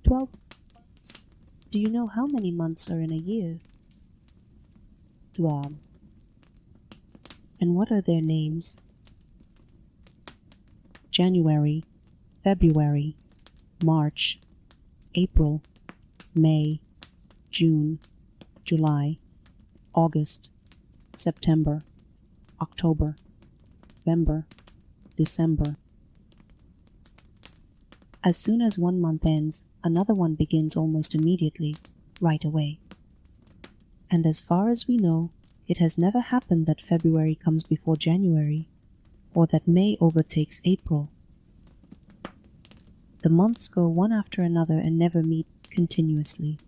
12 months. Do you know how many months are in a year? 12. And what are their names? January, February, March, April, May, June, July, August, September, October, November, December. As soon as one month ends, another one begins almost immediately, right away. And as far as we know, it has never happened that February comes before January, or that May overtakes April. The months go one after another and never meet continuously.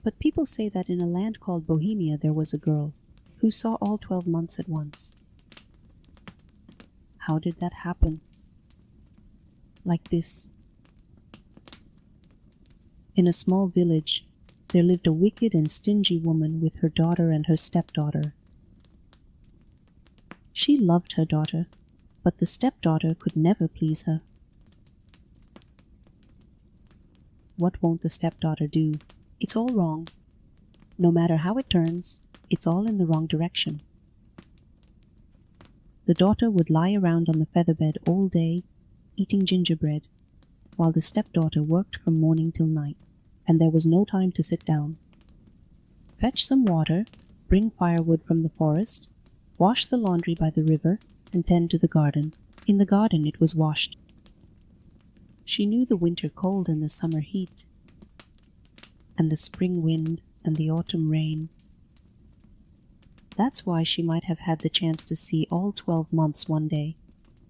But people say that in a land called Bohemia there was a girl who saw all 12 months at once. How did that happen? Like this. In a small village, there lived a wicked and stingy woman with her daughter and her stepdaughter. She loved her daughter, but the stepdaughter could never please her. What won't the stepdaughter do? It's all wrong. No matter how it turns, it's all in the wrong direction. The daughter would lie around on the featherbed all day, eating gingerbread, while the stepdaughter worked from morning till night, and there was no time to sit down. Fetch some water, bring firewood from the forest, wash the laundry by the river, and tend to the garden. In the garden it was washed. She knew the winter cold and the summer heat, and the spring wind and the autumn rain. That's why she might have had the chance to see all 12 months one day.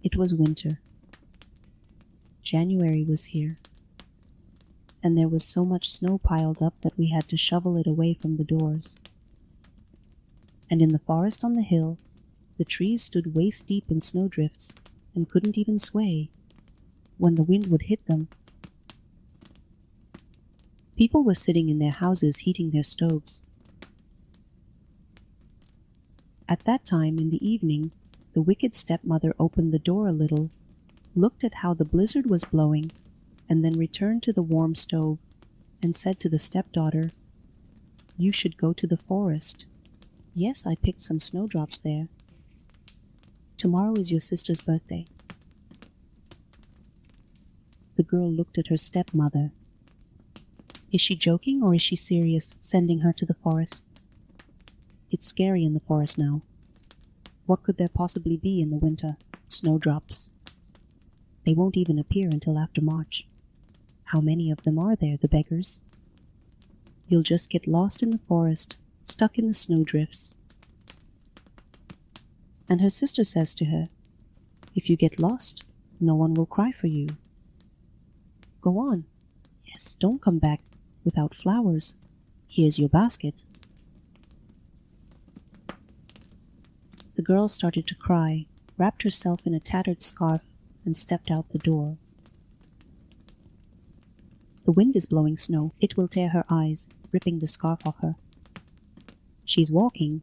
It was winter. January was here, and there was so much snow piled up that we had to shovel it away from the doors. And in the forest on the hill, the trees stood waist deep in snowdrifts and couldn't even sway when the wind would hit them. People were sitting in their houses heating their stoves. At that time in the evening, the wicked stepmother opened the door a little, looked at how the blizzard was blowing, and then returned to the warm stove and said to the stepdaughter, "You should go to the forest. Yes, I picked some snowdrops there. Tomorrow is your sister's birthday." The girl looked at her stepmother. Is she joking or is she serious, sending her to the forest? It's scary in the forest now. What could there possibly be in the winter? Snowdrops. They won't even appear until after March. How many of them are there, the beggars? You'll just get lost in the forest, stuck in the snowdrifts. And her sister says to her, "If you get lost, no one will cry for you. Go on. Yes, don't come back without flowers. Here's your basket." The girl started to cry, wrapped herself in a tattered scarf, and stepped out the door. The wind is blowing snow. It will tear her eyes, ripping the scarf off her. She's walking.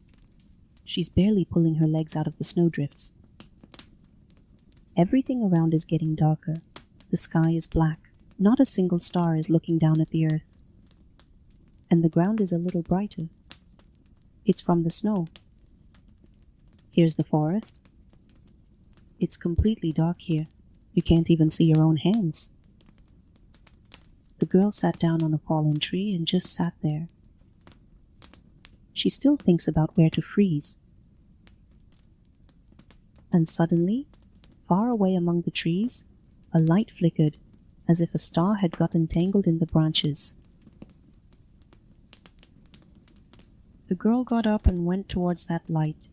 She's barely pulling her legs out of the snowdrifts. Everything around is getting darker. The sky is black. Not a single star is looking down at the earth. And the ground is a little brighter. It's from the snow. Here's the forest. It's completely dark here. You can't even see your own hands. The girl sat down on a fallen tree and just sat there. She still thinks about where to freeze. And suddenly, far away among the trees, a light flickered, as if a star had got entangled in the branches. The girl got up and went towards that light.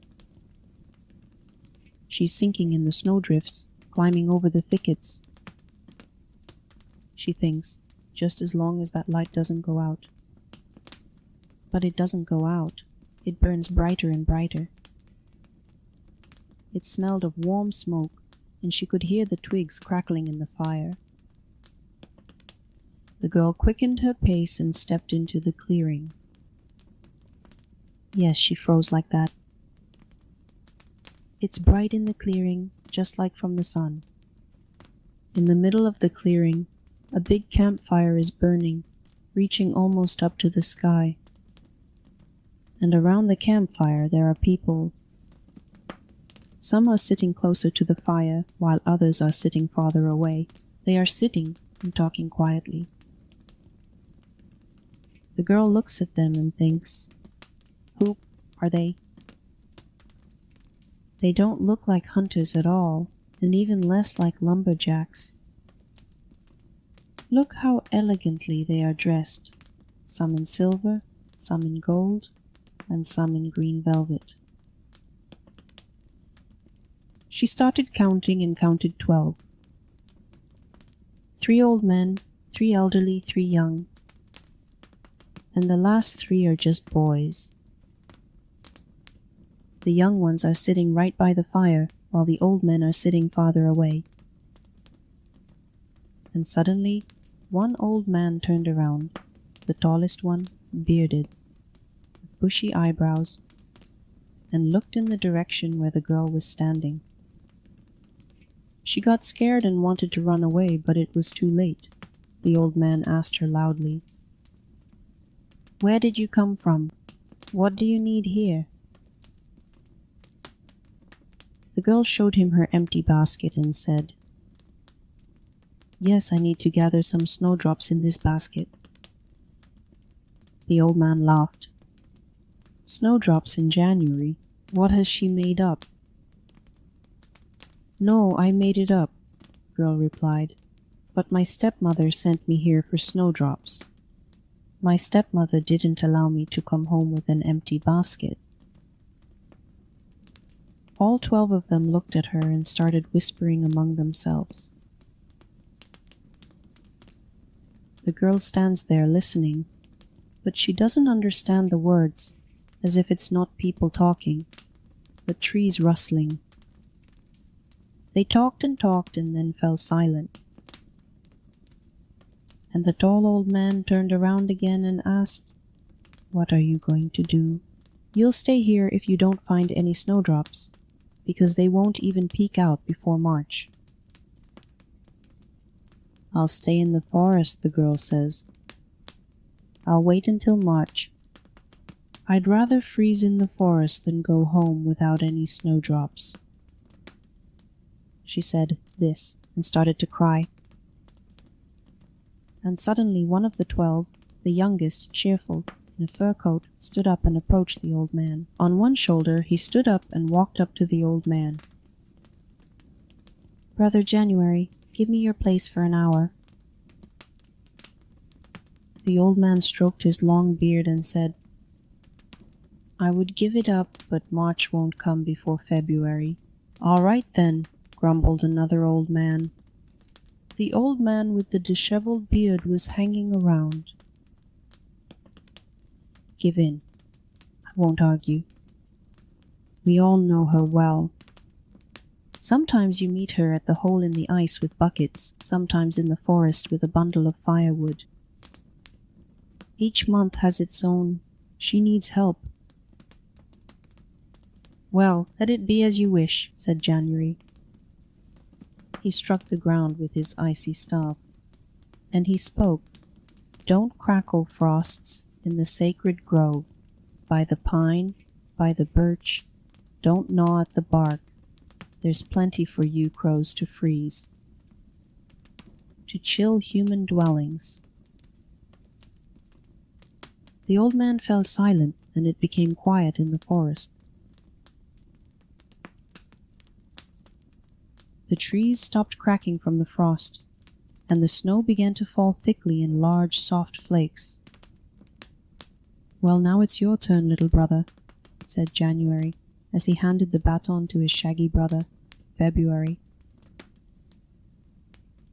She's sinking in the snowdrifts, climbing over the thickets. She thinks, just as long as that light doesn't go out. But it doesn't go out. It burns brighter and brighter. It smelled of warm smoke, and she could hear the twigs crackling in the fire. The girl quickened her pace and stepped into the clearing. Yes, she froze like that. It's bright in the clearing, just like from the sun. In the middle of the clearing, A big campfire is burning, reaching almost up to the sky. And around the campfire there are people. Some are sitting closer to the fire, while others are sitting farther away. They are sitting and talking quietly. The girl looks at them and thinks, who are they? They don't look like hunters at all, and even less like lumberjacks. Look how elegantly they are dressed, some in silver, some in gold, and some in green velvet. She started counting and counted 12. 3 old men, 3 elderly, 3 young, and the last 3 are just boys. The young ones are sitting right by the fire, while the old men are sitting farther away. And suddenly, one old man turned around, the tallest one, bearded, with bushy eyebrows, and looked in the direction where the girl was standing. She got scared and wanted to run away, but it was too late. The old man asked her loudly, "Where did you come from? What do you need here?" The girl showed him her empty basket and said, "Yes, I need to gather some snowdrops in this basket." The old man laughed. "Snowdrops in January? What has she made up?" "No, I made it up," the girl replied, "but my stepmother sent me here for snowdrops. My stepmother didn't allow me to come home with an empty basket." All 12 of them looked at her and started whispering among themselves. The girl stands there listening, but she doesn't understand the words, as if it's not people talking, but trees rustling. They talked and then fell silent. And the tall old man turned around again and asked, "What are you going to do?" "You'll stay here if you don't find any snowdrops, because they won't even peek out before March." "I'll stay in the forest," the girl says. "I'll wait until March. I'd rather freeze in the forest than go home without any snowdrops." She said this and started to cry. And suddenly one of the 12, the youngest, cheerful, in a fur coat, stood up and approached the old man. On one shoulder he stood up and walked up to the old man. "Brother January, give me your place for an hour." The old man stroked his long beard and said, "I would give it up, but March won't come before February." "All right then," grumbled another old man. The old man with the disheveled beard was hanging around. "Give in. I won't argue. We all know her well. Sometimes you meet her at the hole in the ice with buckets, sometimes in the forest with a bundle of firewood. Each month has its own. She needs help." "Well, let it be as you wish," said January. He struck the ground with his icy staff, and he spoke, "Don't crackle, frosts, in the sacred grove, by the pine, by the birch, don't gnaw at the bark. There's plenty for you crows to freeze, to chill human dwellings." The old man fell silent, and it became quiet in the forest. The trees stopped cracking from the frost, and the snow began to fall thickly in large, soft flakes. "Well, now it's your turn, little brother," said January, as he handed the baton to his shaggy brother, February.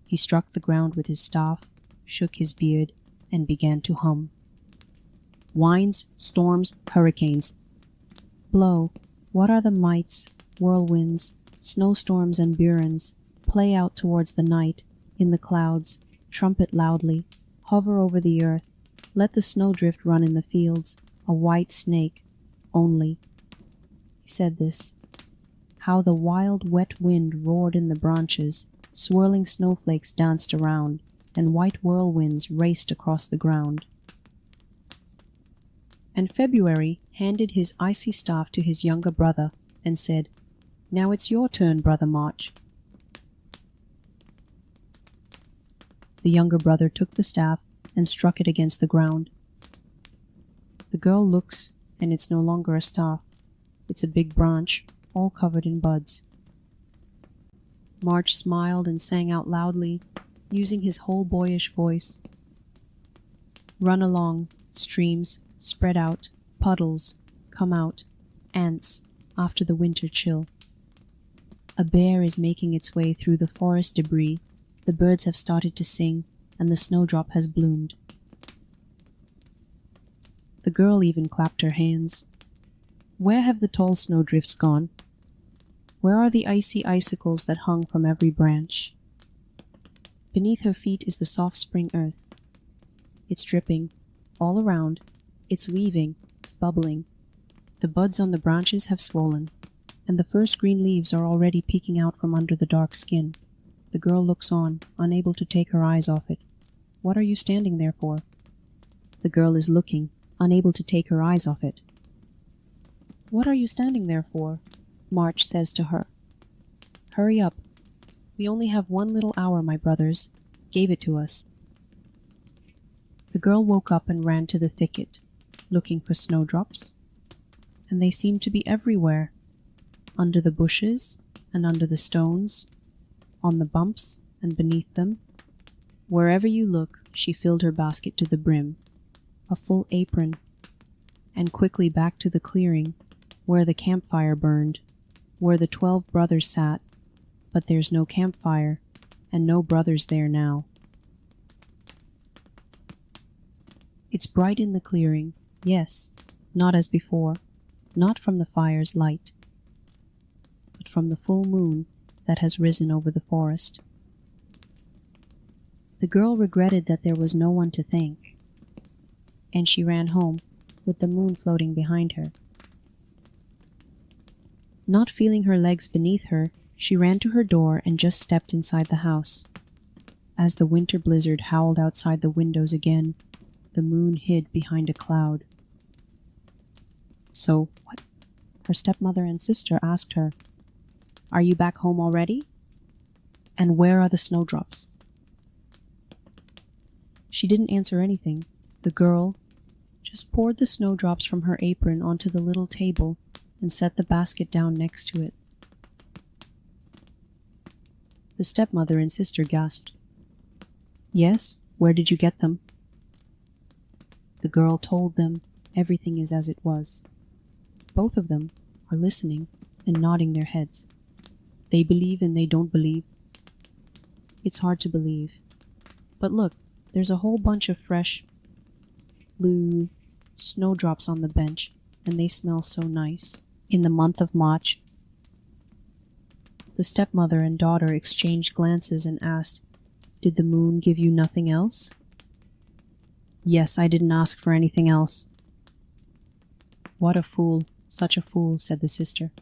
He struck the ground with his staff, shook his beard, and began to hum. "Winds, storms, hurricanes. Blow, what are the mights, whirlwinds, snowstorms and burins, play out towards the night, in the clouds, trumpet loudly, hover over the earth, let the snowdrift run in the fields, a white snake, only." He said this. How the wild, wet wind roared in the branches, swirling snowflakes danced around, and white whirlwinds raced across the ground. And February handed his icy staff to his younger brother and said, "Now it's your turn, Brother March." The younger brother took the staff and struck it against the ground. The girl looks, and it's no longer a staff. It's a big branch, all covered in buds. March smiled and sang out loudly, using his whole boyish voice. "Run along, streams, spread out, puddles, come out, ants, after the winter chill. A bear is making its way through the forest debris, the birds have started to sing, and the snowdrop has bloomed." The girl even clapped her hands. Where have the tall snowdrifts gone? Where are the icy icicles that hung from every branch? Beneath her feet is the soft spring earth. It's dripping, all around, it's weaving, it's bubbling. The buds on the branches have swollen, and the first green leaves are already peeking out from under the dark skin. The girl looks on, unable to take her eyes off it. "What are you standing there for?" The girl is looking, unable to take her eyes off it. "What are you standing there for?" March says to her. "Hurry up. We only have 1 little hour, my brothers gave it to us." The girl woke up and ran to the thicket, looking for snowdrops, and they seemed to be everywhere, under the bushes and under the stones, on the bumps and beneath them. Wherever you look, she filled her basket to the brim, a full apron, and quickly back to the clearing, where the campfire burned, where the 12 brothers sat, but there's no campfire, and no brothers there now. It's bright in the clearing, yes, not as before, not from the fire's light, but from the full moon that has risen over the forest. The girl regretted that there was no one to thank, and she ran home, with the moon floating behind her. Not feeling her legs beneath her, she ran to her door and just stepped inside the house. As the winter blizzard howled outside the windows again, the moon hid behind a cloud. "So, what?" her stepmother and sister asked her. "Are you back home already? And where are the snowdrops?" She didn't answer anything. The girl just poured the snowdrops from her apron onto the little table and set the basket down next to it. The stepmother and sister gasped. "Yes, where did you get them?" The girl told them everything is as it was. Both of them are listening and nodding their heads. They believe and they don't believe. It's hard to believe. But look, there's a whole bunch of fresh blue snowdrops on the bench, and they smell so nice. In the month of March. The stepmother and daughter exchanged glances and asked, "Did the moon give you nothing else?" "Yes, I didn't ask for anything else." "What a fool, such a fool," said the sister.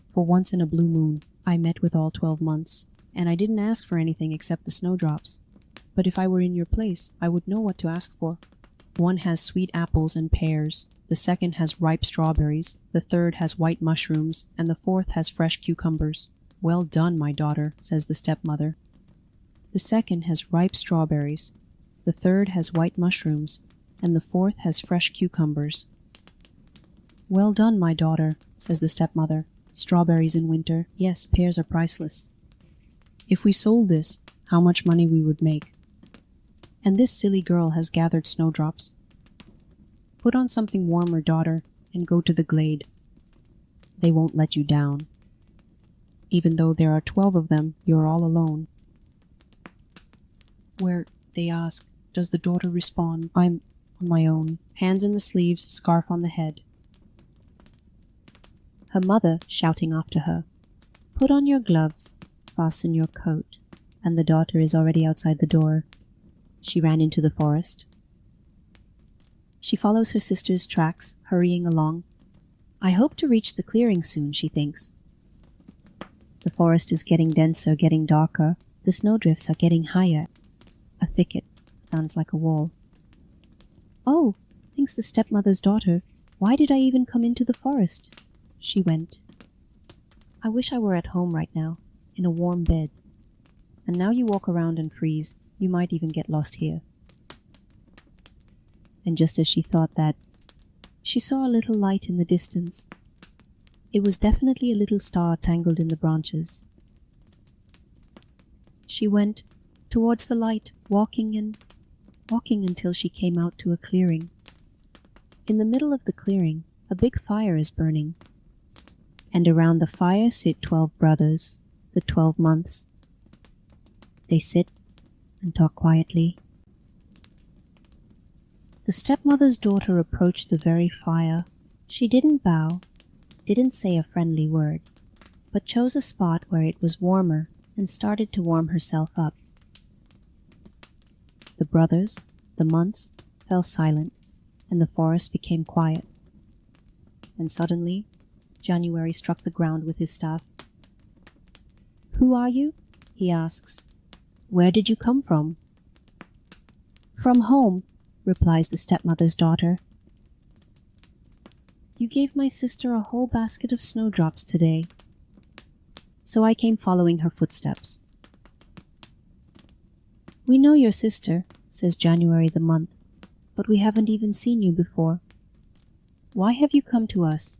"For once in a blue moon, I met with all 12 months, and I didn't ask for anything except the snowdrops. But if I were in your place, I would know what to ask for. One has sweet apples and pears, the second has ripe strawberries, the third has white mushrooms, and the fourth has fresh cucumbers." "Well done, my daughter," says the stepmother. "The second has ripe strawberries, the third has white mushrooms, and the fourth has fresh cucumbers." "Well done, my daughter," says the stepmother. "Strawberries in winter, yes, pears are priceless. If we sold this, how much money we would make. And this silly girl has gathered snowdrops. Put on something warmer, daughter, and go to the glade. They won't let you down. Even though there are 12 of them, you're all alone." "Where," they ask, "does the daughter respond?" "I'm on my own. Hands in the sleeves, scarf on the head." Her mother shouting after her, "Put on your gloves, fasten your coat," and the daughter is already outside the door. She ran into the forest. She follows her sister's tracks, hurrying along. "I hope to reach the clearing soon," she thinks. The forest is getting denser, getting darker. The snowdrifts are getting higher. A thicket stands like a wall. "Oh," thinks the stepmother's daughter, "why did I even come into the forest?" She went. "I wish I were at home right now, in a warm bed. And now you walk around and freeze, you might even get lost here." And just as she thought that, she saw a little light in the distance. It was definitely a little star tangled in the branches. She went towards the light, walking until she came out to a clearing. In the middle of the clearing, a big fire is burning. And around the fire sit 12 brothers, the 12 months. They sit and talk quietly. The stepmother's daughter approached the very fire. She didn't bow, didn't say a friendly word, but chose a spot where it was warmer and started to warm herself up. The brothers, the months, fell silent, and the forest became quiet. And suddenly, January struck the ground with his staff. "Who are you?" he asks. "Where did you come from?" "From home," replies the stepmother's daughter. "You gave my sister a whole basket of snowdrops today, so I came following her footsteps." "We know your sister," says January the month, "but we haven't even seen you before. Why have you come to us?"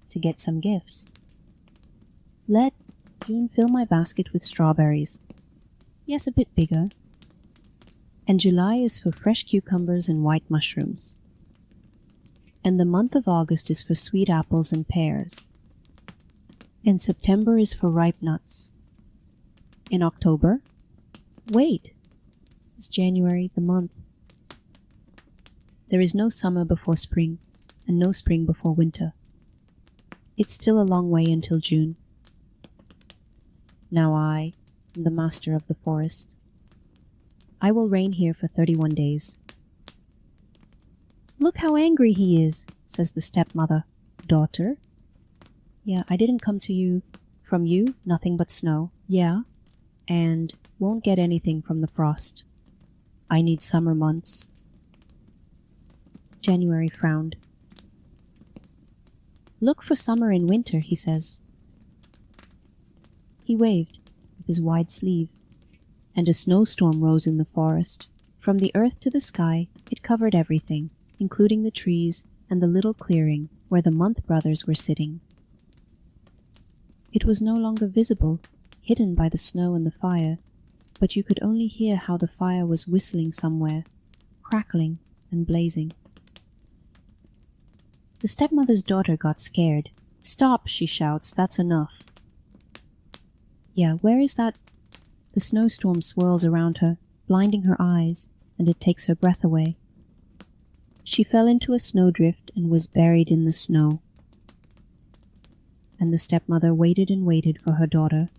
"To get some gifts." "Let June fill my basket with strawberries." "Yes, a bit bigger." "And July is for fresh cucumbers and white mushrooms. And the month of August is for sweet apples and pears. And September is for ripe nuts. In October—" "Wait," says January the month. "There is no summer before spring, and no spring before winter. It's still a long way until June. Now I am the master of the forest. I will reign here for 31 days. "Look how angry he is," says the stepmother. "Daughter?" "Yeah, I didn't come to you. From you, nothing but snow." "Yeah, and won't get anything from the frost. I need summer months." January frowned. "Look for summer in winter," he says. He waved with his wide sleeve, and a snowstorm rose in the forest. From the earth to the sky, it covered everything, including the trees and the little clearing where the month brothers were sitting. It was no longer visible, hidden by the snow and the fire, but you could only hear how the fire was whistling somewhere, crackling and blazing. The stepmother's daughter got scared. "Stop," she shouts, "that's enough." "Yeah, where is that?" The snowstorm swirls around her, blinding her eyes, and it takes her breath away. She fell into a snowdrift and was buried in the snow. And the stepmother waited and waited for her daughter.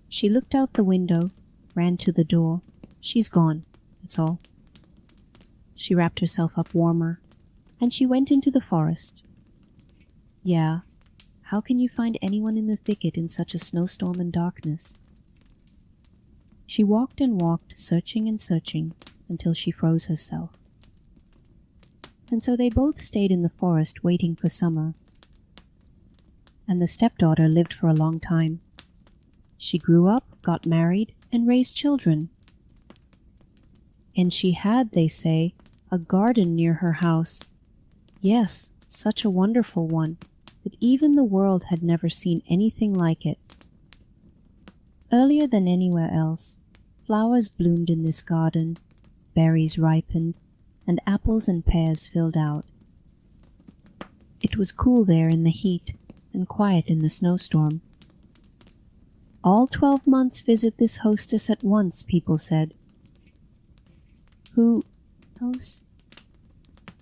She looked out the window, ran to the door. She's gone, that's all. She wrapped herself up warmer, and she went into the forest. Yeah, how can you find anyone in the thicket in such a snowstorm and darkness? She walked and walked, searching and searching, until she froze herself. And so they both stayed in the forest waiting for summer. And the stepdaughter lived for a long time. She grew up, got married, and raised children. And she had, they say, a garden near her house. Yes, such a wonderful one, that even the world had never seen anything like it. Earlier than anywhere else, flowers bloomed in this garden, berries ripened, and apples and pears filled out. It was cool there in the heat, and quiet in the snowstorm. All 12 months visit this hostess at once, people said. Who knows?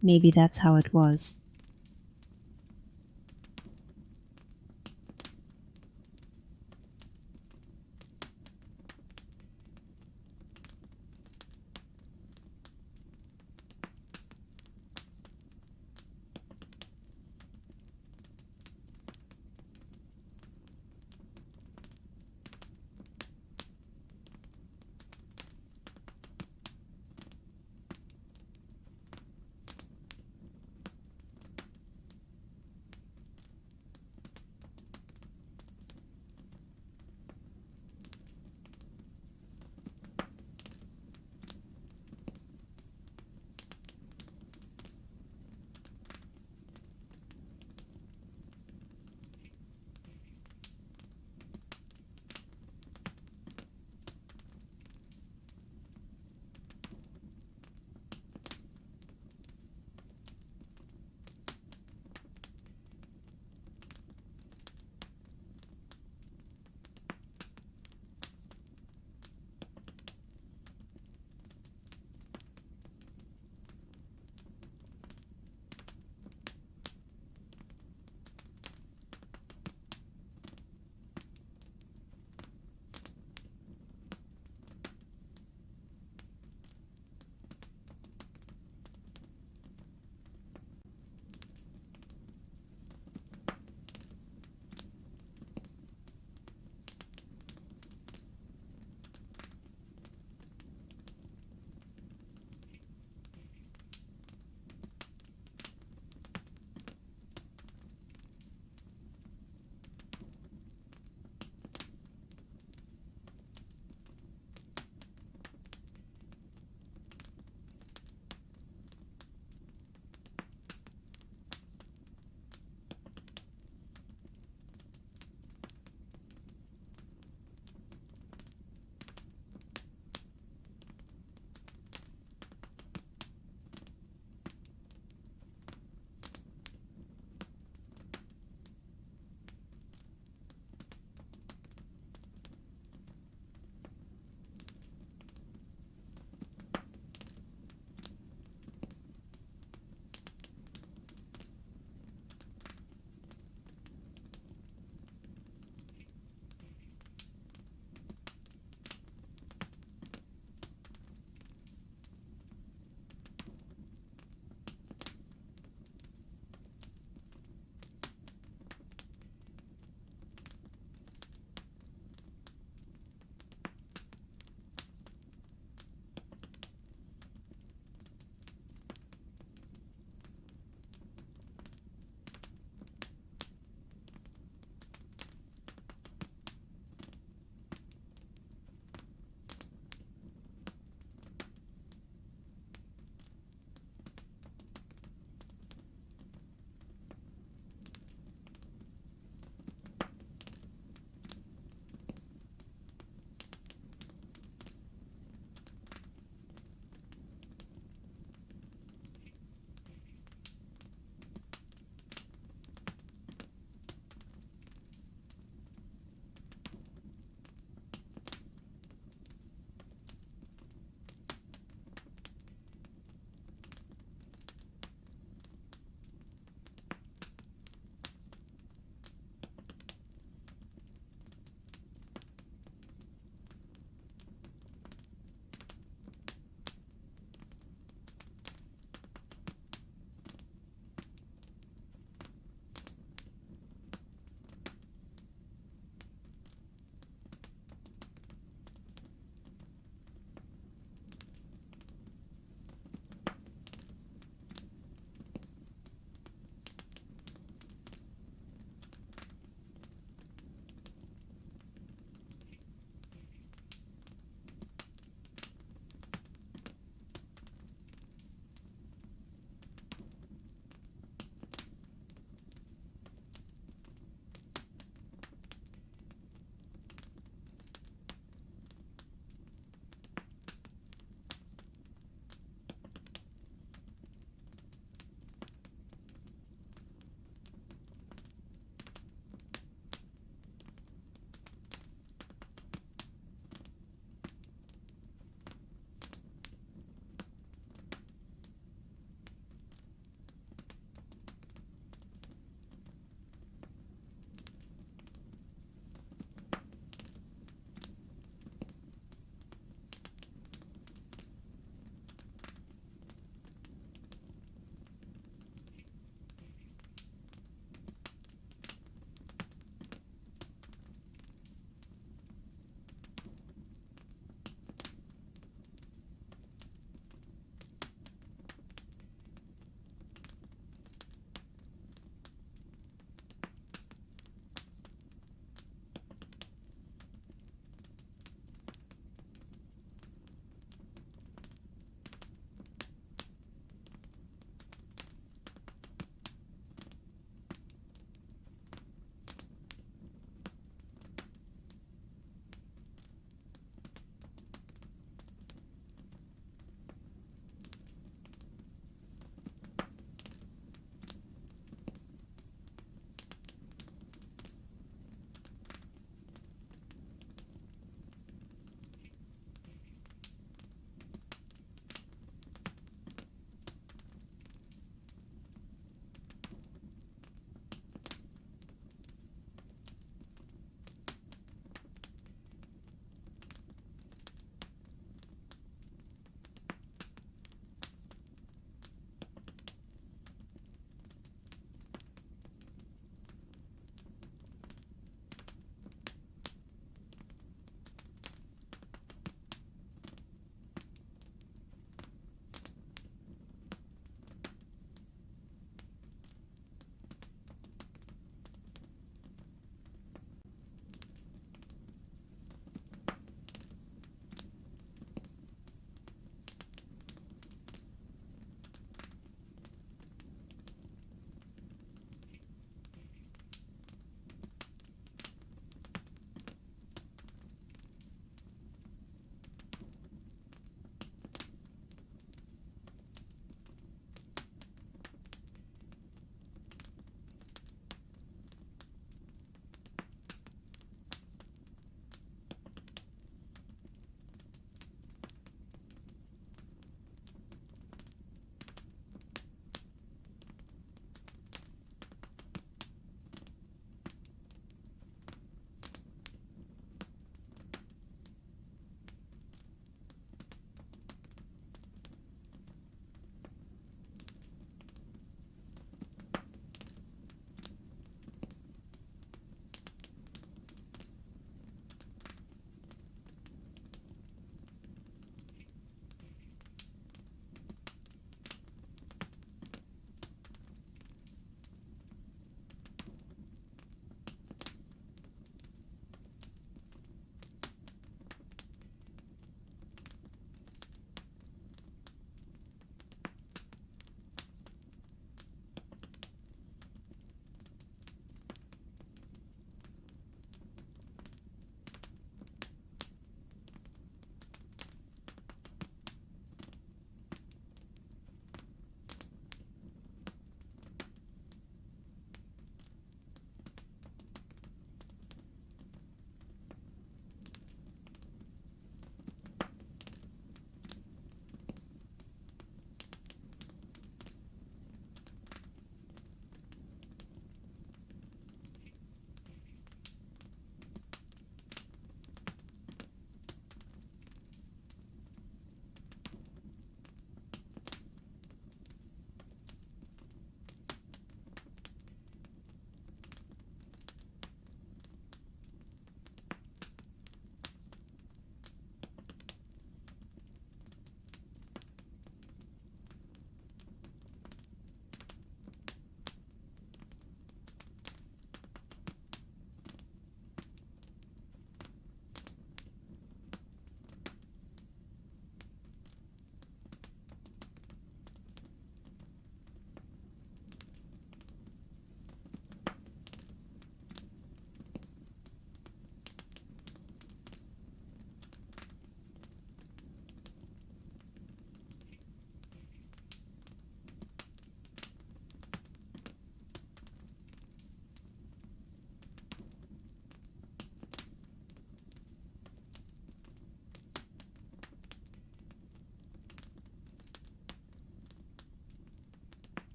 Maybe that's how it was.